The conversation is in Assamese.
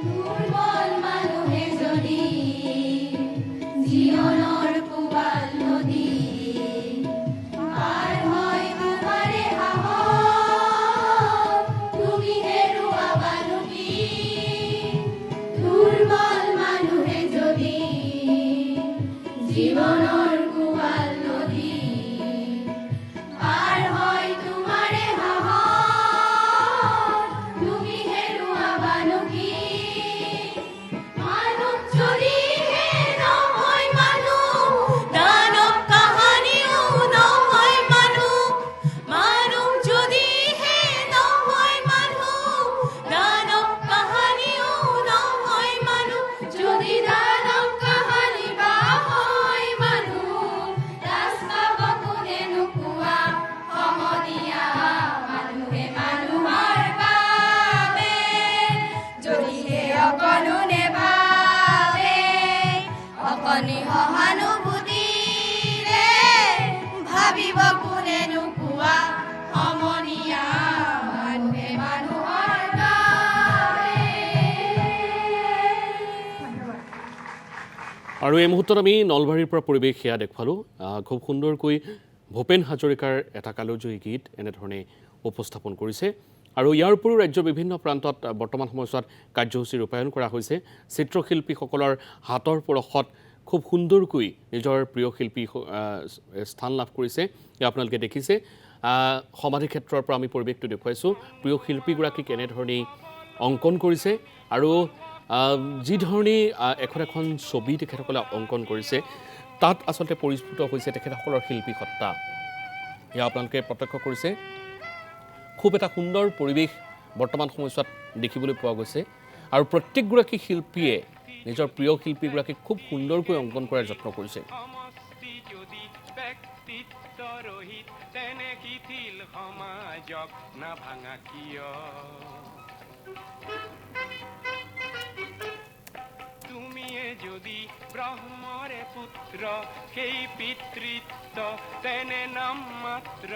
দুৰ্বল মানুহে যদি জীবনৰ কোবাল নদী পাৰ হয় তোমাৰে সাহস তুমি হেৰুৱাবানো কি দুৰ্বল মানুহে যদি জীবনৰ কোবাল নদী পাৰ হয় তোমাৰে সাহস তুমি হেৰুৱাবানো কি মানৱ যদিহে নহয় মানুহ দানৱ কাহানিও নহয় মানুহ মানৱ যদিহে নহয় মানুহ দানৱ কাহানিও নহয় মানুহ যদি দানৱ কাহানি বা হয় মানুহ ৰাস্তা কোনে নোকোৱা সমনীয়া মানুহে মানুহৰ বাবে যদিহে অকণো নেভাবে অকণি সহানুভূতিৰে ভাবিব কোনে নোকোৱা সমনীয়া মানুহে মানুহৰ বাবে। আৰু এই মুহূৰ্তত আমি নলবাৰীৰ পৰা পৰিৱেশ সেয়া দেখুৱালোঁ খুব সুন্দৰকৈ ভূপেন হাজৰিকাৰ এটা কালজয়ী গীত এনেধৰণে উপস্থাপন কৰিছে আৰু ইয়াৰ উপৰিও ৰাজ্যৰ বিভিন্ন প্ৰান্তত বৰ্তমান সময়ছোৱাত কাৰ্যসূচী ৰূপায়ণ কৰা হৈছে চিত্ৰশিল্পীসকলৰ হাতৰ পৰশত খুব সুন্দৰকৈ নিজৰ প্ৰিয় শিল্পী স্থান লাভ কৰিছে এয়া আপোনালোকে দেখিছে সমাধি ক্ষেত্ৰৰ পৰা আমি পৰিৱেশটো দেখুৱাইছোঁ প্ৰিয় শিল্পীগৰাকীক এনেধৰণেই অংকন কৰিছে আৰু যি ধৰণে এখন ছবি তেখেতসকলে অংকন কৰিছে তাত আচলতে পৰিস্ফুট হৈছে তেখেতসকলৰ শিল্পী সত্তা এয়া আপোনালোকে প্ৰত্যক্ষ কৰিছে খুব এটা সুন্দৰ পৰিৱেশ বৰ্তমান সময়ছোৱাত দেখিবলৈ পোৱা গৈছে আৰু প্ৰত্যেকগৰাকী শিল্পীয়ে নিজৰ প্ৰিয় শিল্পীগৰাকীক খুব সুন্দৰকৈ অংকন কৰাৰ যত্ন কৰিছে সমাজক নাভাঙা কিয় তুমিয়ে যদি ব্ৰহ্মৰে পুত্ৰ সেই পিতৃত্ব তেনে নাম মাত্ৰ